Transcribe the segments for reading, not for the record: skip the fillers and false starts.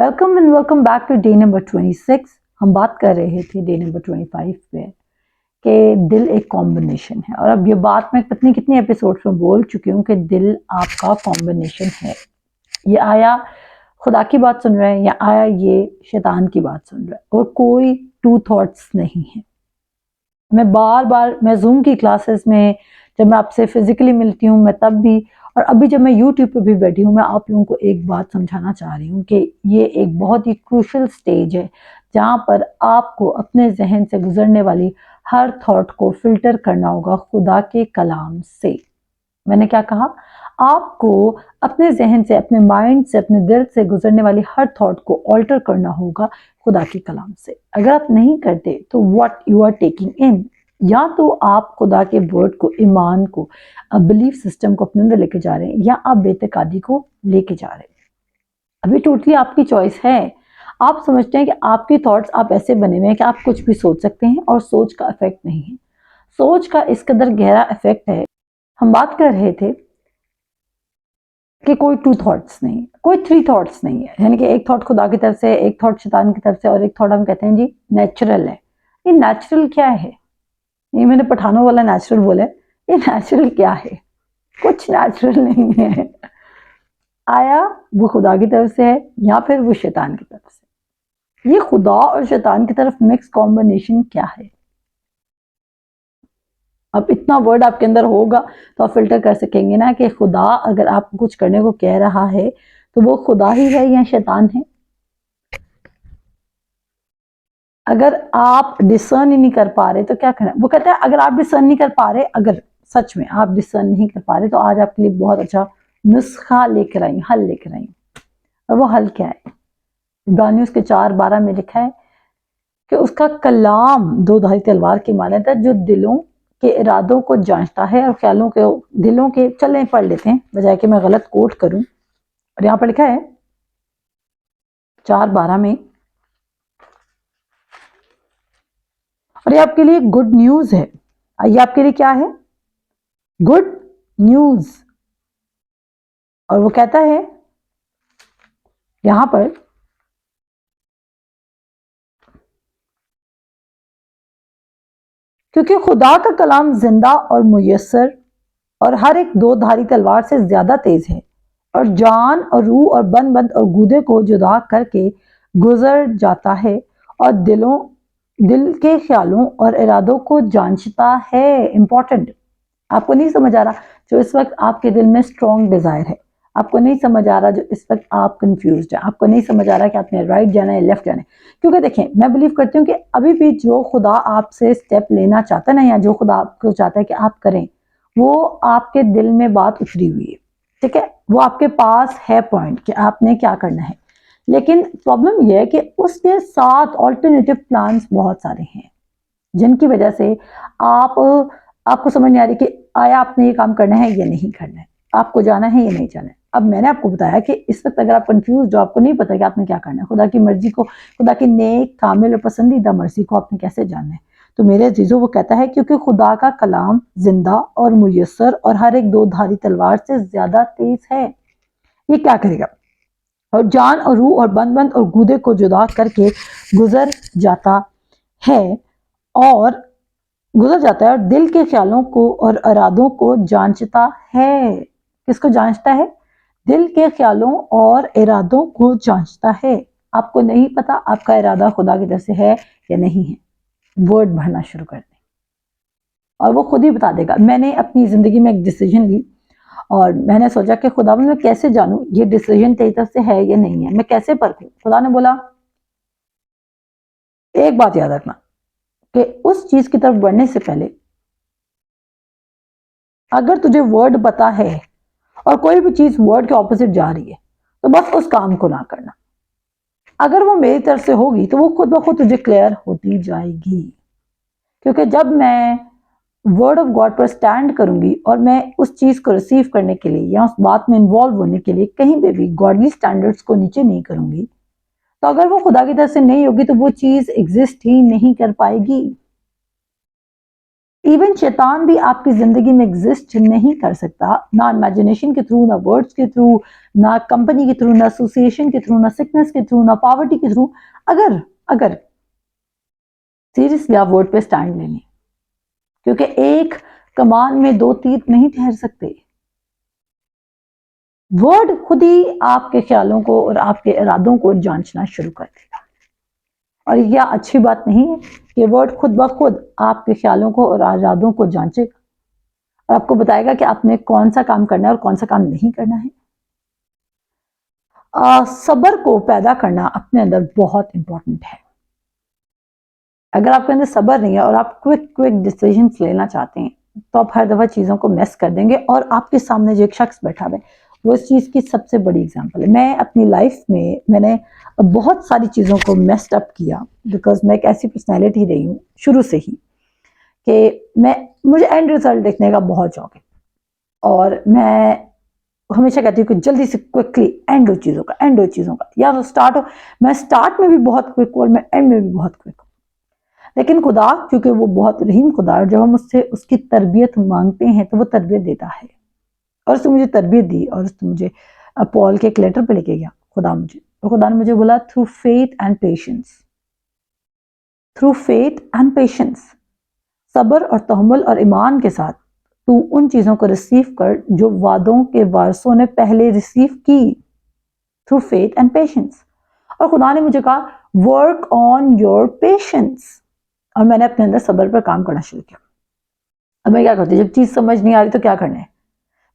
Welcome and welcome back to day number 26। हम बात कर रहे थे डे नंबर 25 पे कि दिल एक कॉम्बिनेशन है, और अब ये बात मैं कितनी एपिसोड्स में बोल चुकी हूँ कि दिल आपका कॉम्बिनेशन है। ये आया खुदा की बात सुन रहा है या आया ये शैतान की बात सुन रहा है, और कोई टू थॉट्स नहीं है। मैं बार बार मैं जूम की क्लासेस में जब मैं आपसे फिजिकली मिलती हूँ, मैं तब भी, और अभी जब मैं यूट्यूब पे भी बैठी हूँ, मैं आप लोगों को एक बात समझाना चाह रही हूँ कि ये एक बहुत ही क्रूशल स्टेज है जहाँ पर आपको अपने जहन से गुजरने वाली हर थॉट को फिल्टर करना होगा खुदा के कलाम से। मैंने क्या कहा? आपको अपने जहन से, अपने माइंड से, अपने दिल से गुजरने वाली हर थॉट को ऑल्टर करना होगा खुदा के कलाम से। अगर आप नहीं करते तो what you are taking in, या तो आप खुदा के वर्ड को, ईमान को, बिलीफ सिस्टम को अपने अंदर लेके जा रहे हैं, या आप बेतकादी को लेके जा रहे हैं। अभी टोटली आपकी चॉइस है। आप समझते हैं कि आपकी थॉट्स आप ऐसे बने हुए हैं कि आप कुछ भी सोच सकते हैं, और सोच का इफेक्ट नहीं है। सोच का इस कदर गहरा इफेक्ट है। हम बात कर रहे थे कि कोई टू थॉट्स नहीं है, कोई थ्री थॉट्स नहीं है, यानी कि एक थॉट खुदा की तरफ से, एक थॉट शैतान की तरफ से, और एक थॉट हम कहते हैं जी नेचुरल है। ये नेचुरल क्या है? ये मैंने पठानों वाला नेचुरल बोला है। ये नेचुरल क्या है? कुछ नेचुरल नहीं है। आया वो खुदा की तरफ से है या फिर वो शैतान की तरफ से। ये खुदा और शैतान की तरफ मिक्स कॉम्बिनेशन क्या है? अब इतना वर्ड आपके अंदर होगा तो आप फिल्टर कर सकेंगे ना कि खुदा अगर आपको कुछ करने को कह रहा है तो वो खुदा ही है या शैतान है। अगर आप डिसर्न ही नहीं कर पा रहे तो क्या करना? वो कहता है अगर आप डिसर्न नहीं कर पा रहे, अगर सच में आप डिसर्न नहीं कर पा रहे, तो आज आपके लिए बहुत अच्छा नुस्खा लेकर आई, हल लेकर आई। और वो हल क्या है? इब्रानियों के 4:12 में लिखा है कि उसका कलाम दो धारी तलवार की मानद है, जो दिलों के इरादों को जांचता है और ख्यालों के, दिलों के, चले पढ़ लेते हैं बजाय कि मैं गलत कोट करूं। और यहाँ पर लिखा है 4:12 में, और ये आपके लिए गुड न्यूज है। ये आपके लिए क्या है? Good news. और वो कहता है यहां पर क्योंकि खुदा का कलाम जिंदा और मुयस्सर और हर एक दो धारी तलवार से ज्यादा तेज है, और जान और रूह और बंद और गूदे को जुदा करके गुजर जाता है, और दिल के ख्यालों और इरादों को जांचता है। इंपॉर्टेंट, आपको नहीं समझ आ रहा जो इस वक्त आपके दिल में स्ट्रॉन्ग डिजायर है, आपको नहीं समझ आ रहा जो इस वक्त आप कंफ्यूज है, आपको नहीं समझ आ रहा कि आपने राइट जाना है लेफ्ट जाना है। क्योंकि देखें, मैं बिलीव करती हूँ कि अभी भी जो खुदा आपसे स्टेप लेना चाहता है ना, या जो खुदा आपको चाहता है कि आप करें, वो आपके दिल में बात उतरी हुई है। ठीक है, वो आपके पास है पॉइंट कि आपने क्या करना है। लेकिन प्रॉब्लम यह है कि उसके साथ ऑल्टरनेटिव प्लान्स बहुत सारे हैं, जिनकी वजह से आप आपको समझ नहीं आ रही कि आया आपने ये काम करना है या नहीं करना है, आपको जाना है या नहीं जाना है। अब मैंने आपको बताया कि इस वक्त अगर आप कंफ्यूज हो, आपको नहीं पता कि आपने क्या करना है, खुदा की मर्जी को, खुदा की नेक, कामिल और पसंदीदा मर्जी को आपने कैसे जानना है, तो मेरे अजीजों वो कहता है क्योंकि खुदा का कलाम जिंदा और मुयस्सर और हर एक दो धारी तलवार से ज्यादा तेज है। ये क्या करेगा? और जान और रूह और बंद और गूदे को जुदा करके गुजर जाता है, और गुजर जाता है, और दिल के ख्यालों को और इरादों को जांचता है। किसको जांचता है? दिल के ख्यालों और इरादों को जांचता है। आपको नहीं पता आपका इरादा खुदा की तरफ से है या नहीं है, वर्ड भरना शुरू कर दें और वो खुद ही बता देगा। मैंने अपनी जिंदगी में एक डिसीजन ली, और मैंने सोचा कि खुदा मैं कैसे जानूं ये डिसीजन तेरी तरफ से है या नहीं है, मैं कैसे परखूं? खुदा ने बोला एक बात याद रखना कि उस चीज की तरफ बढ़ने से पहले अगर तुझे वर्ड पता है और कोई भी चीज वर्ड के ऑपोजिट जा रही है, तो बस उस काम को ना करना। अगर वो मेरी तरफ से होगी तो वो खुद ब खुद तुझे क्लियर होती जाएगी। क्योंकि जब मैं वर्ड ऑफ गॉड पर स्टैंड करूंगी और मैं उस चीज को रिसीव करने के लिए या उस बात में इन्वॉल्व होने के लिए कहीं पे भी गॉडली स्टैंडर्ड्स को नीचे नहीं करूंगी, तो अगर वो खुदा की तरफ से नहीं होगी तो वो चीज एग्जिस्ट ही नहीं कर पाएगी। इवन शैतान भी आपकी जिंदगी में एग्जिस्ट नहीं कर सकता, ना इमेजिनेशन के थ्रू, ना वर्ड्स के थ्रू, ना कंपनी के थ्रू, ना एसोसिएशन के थ्रू, ना सिकनेस के थ्रू, ना पॉवर्टी के थ्रू। अगर अगर सीरियसली आप वर्ड पे स्टैंड ले लें, क्योंकि एक कमान में दो तीर नहीं ठहर सकते। वर्ड खुद ही आपके ख्यालों को और आपके इरादों को जांचना शुरू कर देगा। और यह अच्छी बात नहीं है कि वर्ड खुद ब खुद आपके ख्यालों को और इरादों को जांचेगा और आपको बताएगा कि आपने कौन सा काम करना है और कौन सा काम नहीं करना है। सब्र को पैदा करना अपने अंदर बहुत इंपॉर्टेंट है। अगर आपके अंदर सब्र नहीं है और आप क्विक डिसीजंस लेना चाहते हैं तो आप हर दफा चीजों को मिस कर देंगे। और आपके सामने जो एक शख्स बैठा है वो इस चीज की सबसे बड़ी एग्जांपल है। मैं अपनी लाइफ में मैंने बहुत सारी चीजों को मेस्ड अप किया, बिकॉज मैं एक ऐसी पर्सनैलिटी रही हूँ शुरू से ही कि मुझे एंड रिजल्ट देखने का बहुत शौक है और मैं हमेशा कहती हूँ कि जल्दी से क्विकली एंड हो चीजों का, एंड हो चीजों का, या तो स्टार्ट हो। मैं स्टार्ट में भी बहुत क्विक हूँ और मैं एंड में भी बहुत क्विक हूँ। लेकिन खुदा क्योंकि वो बहुत रहीम खुदा है, जब हम उससे उसकी तरबियत मांगते हैं तो वो तरबियत देता है। और उसने मुझे तरबियत दी और उसने मुझे पॉल के एक लेटर पे लेके गया खुदा मुझे। तो खुदा ने मुझे बोला through faith and patience, through faith and patience, सब्र और तहम्मुल और ईमान के साथ तू उन चीजों को रिसीव कर जो वादों के वारसों ने पहले रिसीव की, थ्रू फेथ एंड पेशेंस। और खुदा ने मुझे कहा वर्क ऑन योर पेशेंस, और मैंने अपने अंदर सब्र पर काम करना शुरू किया। अब मैं क्या करती, जब चीज समझ नहीं आ रही तो क्या करना है,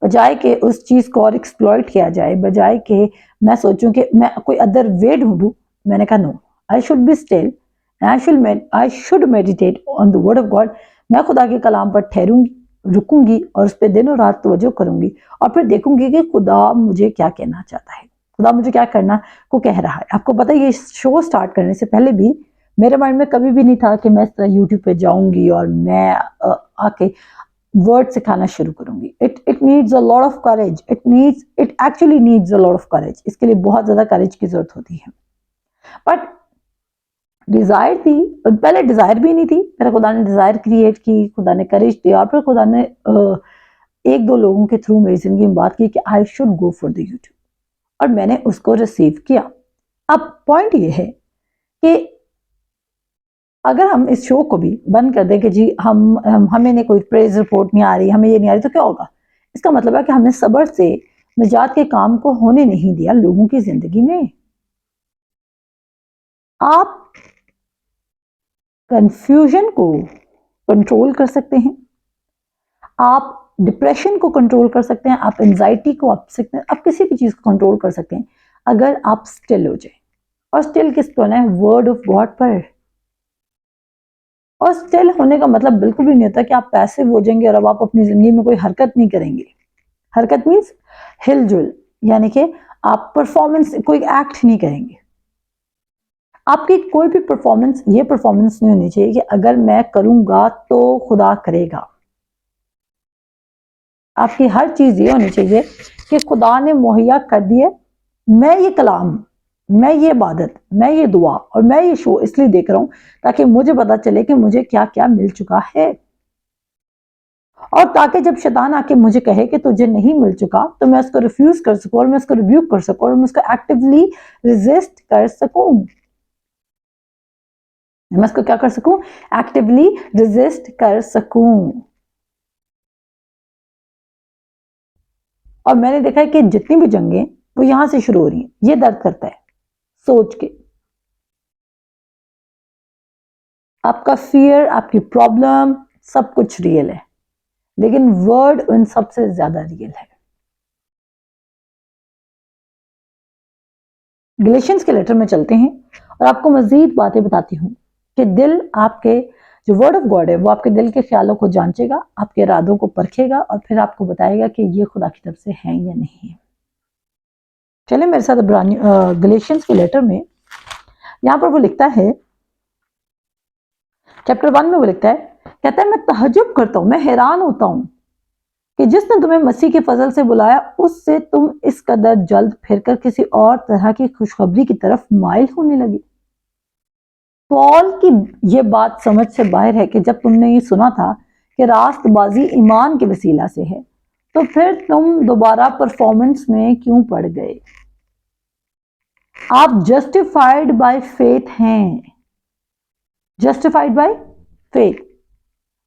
बजाय कि उस चीज को और एक्सप्लॉइट किया जाए, बजाय कि मैं सोचूं कि मैं कोई अदर वे ढूंढूं, मैंने कहा no, I should be still, I should meditate on the word of God. मैं खुदा के कलाम पर ठहरूंगी, रुकूंगी और उस पर दिनों रात तवज्जो करूंगी और फिर देखूंगी कि खुदा मुझे क्या कहना चाहता है, खुदा मुझे क्या करना को कह रहा है। आपको पता है ये शो स्टार्ट करने से पहले भी मेरे माइंड में कभी भी नहीं था कि मैं इस तरह यूट्यूब पे जाऊंगी और मैं आके वर्ड सिखाना शुरू करूंगी। It needs a lot of courage, it actually needs a lot of courage. इसके लिए बहुत ज्यादा करेज की जरूरत होती है। बट डिजायर थी, पहले डिजायर भी नहीं थी, मेरा खुदा ने डिजायर क्रिएट की, खुदा ने करेज दिया और फिर खुदा ने एक दो लोगों के थ्रू मेरी जिंदगी में बात की कि I should go for the YouTube, और मैंने उसको रिसीव किया। अब पॉइंट ये है कि अगर हम इस शो को भी बंद कर दें कि जी हमें नहीं कोई प्रेज रिपोर्ट नहीं आ रही, हमें ये नहीं आ रही, तो क्या होगा? इसका मतलब है कि हमने सब्र से निजात के काम को होने नहीं दिया लोगों की जिंदगी में। आप कंफ्यूजन को कंट्रोल कर सकते हैं, आप डिप्रेशन को कंट्रोल कर सकते हैं, आप एंजाइटी को आप किसी भी चीज को कंट्रोल कर सकते हैं अगर आप स्टिल हो जाए। और स्टिल किस पर होना है? वर्ड ऑफ गॉड पर। और स्टिल होने का मतलब बिल्कुल भी नहीं होता कि आप पैसिव हो जाएंगे और अब आप अपनी जिंदगी में कोई हरकत नहीं करेंगे। हरकत मीन्स हिलजुल, यानी कि आप परफॉर्मेंस, कोई एक्ट नहीं करेंगे। आपकी कोई भी परफॉर्मेंस ये परफॉर्मेंस नहीं होनी चाहिए कि अगर मैं करूंगा तो खुदा करेगा। आपकी हर चीज ये होनी चाहिए कि खुदा ने मुहैया कर दिए, मैं ये कलाम, मैं ये इबादत, मैं ये दुआ और मैं ये शो इसलिए देख रहा हूं ताकि मुझे पता चले कि मुझे क्या क्या मिल चुका है, और ताकि जब शैतान आके मुझे कहे कि तुझे नहीं मिल चुका तो मैं उसको रिफ्यूज कर सकूं और मैं उसको रिब्यूक कर सकूं और मैं उसको एक्टिवली रेजिस्ट कर सकूं। मैं उसको क्या कर सकूं? एक्टिवली रेजिस्ट कर सकूं। और मैंने देखा है कि जितनी भी जंगें वो यहां से शुरू हो रही हैं। ये दर्द करता है सोच के, आपका फियर, आपकी प्रॉब्लम, सब कुछ रियल है, लेकिन वर्ड उन सबसे ज्यादा रियल है। गलेशियंस के लेटर में चलते हैं और आपको मजीद बातें बताती हूँ कि दिल, आपके जो वर्ड ऑफ गॉड है वो आपके दिल के ख्यालों को जांचेगा, आपके इरादों को परखेगा और फिर आपको बताएगा कि ये खुदा की तरफ से है या नहीं है। चले मेरे साथ गलेशियंस के लेटर में, यहां पर वो लिखता है, चैप्टर 1 में वो लिखता है, कहता है मैं तहज्जुब करता हूं, मैं हैरान होता हूं कि जिसने तुम्हें मसीह के फजल से बुलाया उससे तुम इस कदर जल्द फिरकर किसी और तरह की खुशखबरी की तरफ माइल होने लगी। पॉल की ये बात समझ से बाहर है कि जब तुमने ये सुना था कि रास्तबाजी ईमान के वसीला से है, तो फिर तुम दोबारा परफॉर्मेंस में क्यों पड़ गए? आप जस्टिफाइड बाय फेथ हैं, जस्टिफाइड बाय फेथ।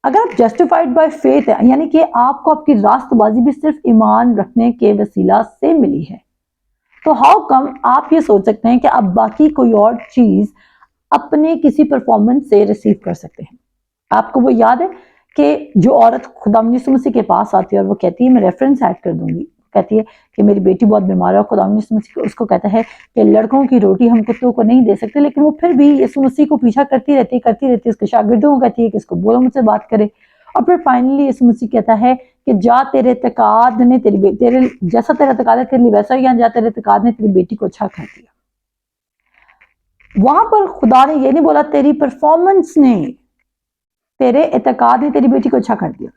अगर आप जस्टिफाइड बाय फेथ है, यानी कि आपको आपकी रास्तबाजी भी सिर्फ ईमान रखने के वसीला से मिली है, तो हाउ कम आप ये सोच सकते हैं कि आप बाकी कोई और चीज अपने किसी परफॉर्मेंस से रिसीव कर सकते हैं? आपको वो याद है कि जो औरत खुदा यीशु मसीह के पास आती है और वो कहती है, मैं रेफरेंस ऐड कर दूंगी, कहती है कि मेरी बेटी बहुत बीमार है और खुदा यीशु मसीह उसको कहता है कि लड़कों की रोटी हम कुत्तों को नहीं दे सकते, लेकिन वो फिर भी यीशु मसीह को पीछा करती रहती, उसके शागिर्दों को कहती है कि इसको बोलो मुझसे बात करे, और फिर फाइनली यीशु मसीह कहता है कि जा तेरे तकाद ने तेरे जैसा तेरा तकाद है तेरे लिए वैसा ही, या जा तेरे तकाद ने तेरी बेटी को अच्छा कर दिया। वहां पर खुदा ने ये नहीं बोला तेरी परफॉर्मेंस ने, तेरे एतकाद ने तेरी बेटी को अच्छा कर दिया।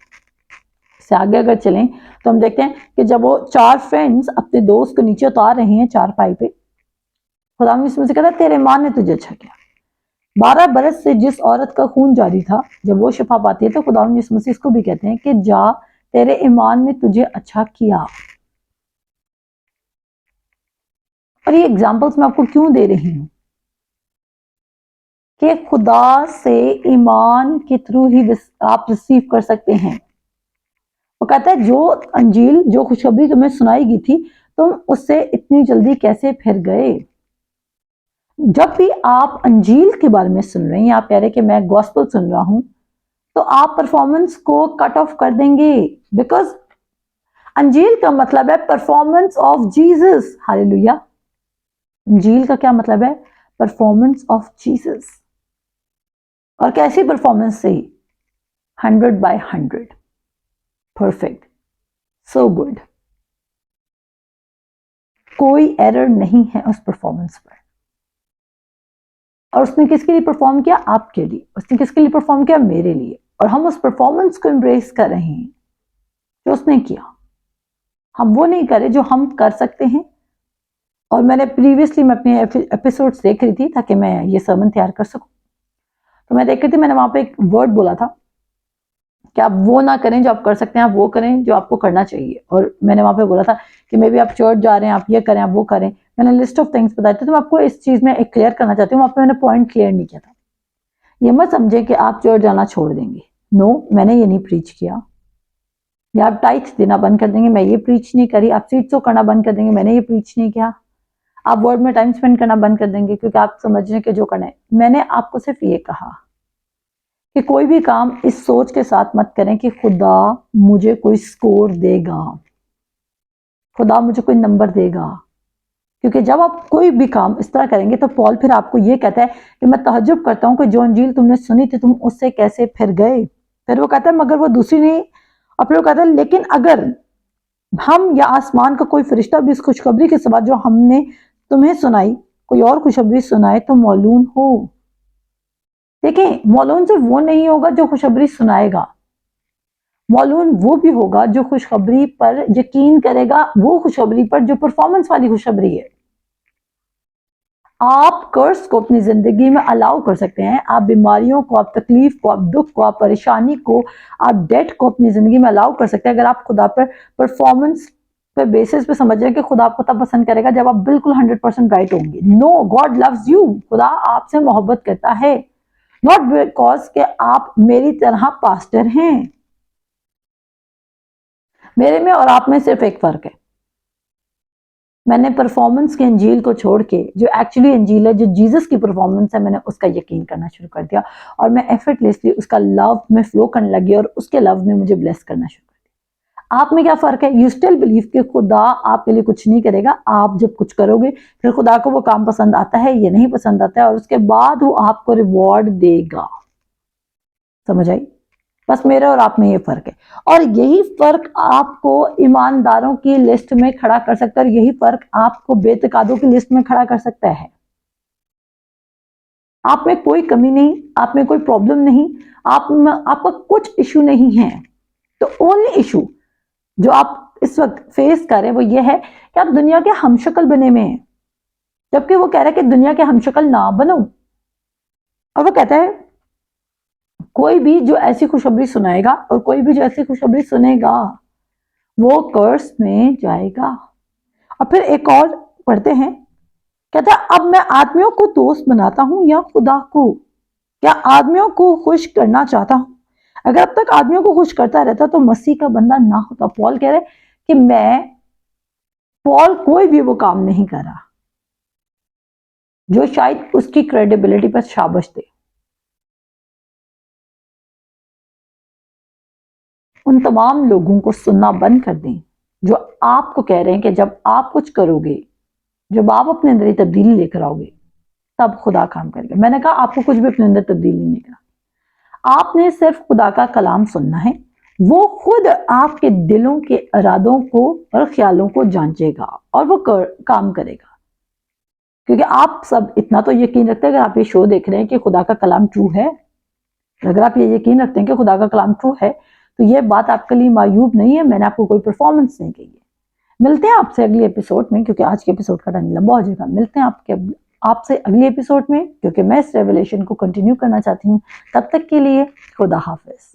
इससे आगे अगर चलें तो हम देखते हैं कि जब वो चार फ्रेंड्स अपने दोस्त को नीचे उतार रहे हैं चारपाई पे, खुदा इसमें से कहता है तेरे ईमान ने तुझे अच्छा किया। 12 बरस से जिस औरत का खून जारी था, जब वो शिफा पाती है तो खुदा यीशु मसीह इसको भी कहते हैं कि जा तेरे ईमान ने तुझे अच्छा किया। और ये एग्जाम्पल्स मैं आपको क्यों दे रही हूं कि खुदा से ईमान के थ्रू ही आप रिसीव कर सकते हैं। वो कहता है जो अंजील, जो खुशखबरी तुम्हें सुनाई गई थी, तुम उससे इतनी जल्दी कैसे फिर गए? जब भी आप अंजील के बारे में सुन रहे हैं, आप कह रहे हैं कि मैं गॉस्पेल सुन रहा हूं, तो आप परफॉर्मेंस को कट ऑफ कर देंगे, बिकॉज अंजील का मतलब है परफॉर्मेंस ऑफ जीसस। हालेलुया। अंजील का क्या मतलब है? Performance of Jesus. और कैसी परफॉर्मेंस से? 100/100, परफेक्ट, सो गुड, कोई एरर नहीं है उस परफॉर्मेंस पर। और उसने किसके लिए परफॉर्म किया? आपके लिए। उसने किसके लिए परफॉर्म किया? मेरे लिए। और हम उस परफॉर्मेंस को एम्ब्रेस कर रहे हैं जो उसने किया। हम वो नहीं करे जो हम कर सकते हैं। और मैंने प्रीवियसली मैं अपने एपिसोड्स देख रही थी ताकि मैं ये सर्मन तैयार कर सकूं, तो मैं देख रही थी, मैंने वहां पे एक वर्ड बोला था कि आप वो ना करें जो आप कर सकते हैं, आप वो करें जो आपको करना चाहिए। और मैंने वहां पे बोला था कि मे बी आप चर्च जा रहे हैं, आप ये करें, आप वो करें। मैंने लिस्ट ऑफ थिंग्स बताए थे, तो मैं आपको इस चीज में एक क्लियर करना चाहती हूँ। वहां पे मैंने पॉइंट क्लियर नहीं किया था। ये मत समझे कि आप चर्च जाना छोड़ देंगे। नो, मैंने ये नहीं प्रीच किया। या आप टाइट्स देना बंद कर देंगे, मैं ये प्रीच नहीं करी। आप सीट्स करना बंद कर देंगे, मैंने ये प्रीच नहीं किया। आप वर्ड में टाइम स्पेंड करना बंद कर देंगे क्योंकि आप समझ रहे कि जो करना है। मैंने आपको सिर्फ ये कहा कि कोई भी काम इस सोच के साथ मत करें कि खुदा मुझे कोई स्कोर देगा, खुदा मुझे कोई नंबर देगा। क्योंकि जब आप कोई भी काम इस तरह करेंगे तो पॉल फिर आपको ये कहता है कि मैं तहज्जुब करता हूं कि जो अंजील तुमने सुनी थी तुम उससे कैसे फिर गए। फिर वो कहता है मगर वो दूसरी नहीं। और फिर वो कहता है लेकिन अगर हम या आसमान का कोई फरिश्ता भी इस खुशखबरी के सिवा जो हमने तुम्हें सुनाई कोई और खुशखबरी सुनाए तो मौलून हो। देखें, मौलून सिर्फ वो नहीं होगा जो खुशखबरी सुनाएगा, मौलून वो भी होगा जो खुशखबरी पर यकीन करेगा, वो खुशखबरी पर जो परफॉर्मेंस वाली खुशखबरी है। आप कर्स को अपनी जिंदगी में अलाउ कर सकते हैं, आप बीमारियों को, आप तकलीफ को, आप दुख को, आप परेशानी को, आप डेट को अपनी जिंदगी में अलाउ कर सकते हैं अगर आप खुदा पर परफॉर्मेंस पे बेसिस पे समझ रहे हैं कि खुदा आपको तब पसंद करेगा जब आप बिल्कुल 100% राइट होंगे। No, God loves you. खुदा आपसे मोहब्बत करता है, नॉट बिकॉज के आप मेरी तरह पास्टर हैं। मेरे में और आप में सिर्फ एक फर्क है। मैंने परफॉर्मेंस के अंजील को छोड़ के जो एक्चुअली अंजील है, जो जीसस की परफॉर्मेंस है, मैंने उसका यकीन करना शुरू कर दिया और मैं एफर्टलेसली उसका लव में फ्लो करने लगी और उसके लव ने मुझे ब्लेस करना शुरू कर दिया। आप में क्या फर्क है? यू स्टिल बिलीव कि खुदा आपके लिए कुछ नहीं करेगा। आप जब कुछ करोगे फिर खुदा को वो काम पसंद आता है, ये नहीं पसंद आता है, और उसके बाद वो आपको रिवॉर्ड देगा। समझ आई? बस मेरे और आप में ये फर्क है, और यही फर्क आपको ईमानदारों की लिस्ट में खड़ा कर सकता है, और यही फर्क आपको बेतकादों की लिस्ट में खड़ा कर सकता है। आप में कोई कमी नहीं, आप में कोई प्रॉब्लम नहीं, आपका कुछ इशू नहीं है। तो ओनली इशू जो आप इस वक्त फेस कर रहे हैं वो ये है कि आप दुनिया के हमशक्ल बने में हैं, जबकि वो कह रहा है कि दुनिया के हमशक्ल ना बनो। और वो कहता है कोई भी जो ऐसी खुशखबरी सुनाएगा और कोई भी जो ऐसी खुशखबरी सुनेगा वो कर्स में जाएगा। और फिर एक और पढ़ते हैं, कहता है अब मैं आदमियों को दोस्त बनाता हूं या खुदा को? क्या आदमियों को खुश करना चाहता हूं? अगर अब तक आदमियों को खुश करता रहता तो मसीह का बंदा ना होता। पॉल कह रहे कि पॉल कोई भी वो काम नहीं कर रहा जो शायद उसकी क्रेडिबिलिटी पर शाबाश दे। उन तमाम लोगों को सुनना बंद कर दें जो आपको कह रहे हैं कि जब आप कुछ करोगे, जब आप अपने अंदर तब्दीली लेकर आओगे तब खुदा काम करेगा। मैंने कहा आपको कुछ भी अपने अंदर तब्दीली नहीं करना, आपने सिर्फ खुदा का कलाम सुनना है। वो खुद आपके दिलों के इरादों को और ख्यालों को जांचेगा और वो काम करेगा। क्योंकि आप सब इतना तो यकीन रखते हैं, अगर आप ये शो देख रहे हैं कि खुदा का कलाम ट्रू है, अगर आप ये यकीन रखते हैं कि खुदा का कलाम ट्रू है, तो ये बात आपके लिए मायूब नहीं है। मैंने आपको कोई परफॉर्मेंस नहीं कही है। मिलते हैं आपसे अगले एपिसोड में, क्योंकि आज के एपिसोड का टाइम लंबा हो जाएगा। मिलते हैं आपसे अगले एपिसोड में, क्योंकि मैं इस रेवलेशन को कंटिन्यू करना चाहती हूँ। तब तक के लिए खुदा हाफिज।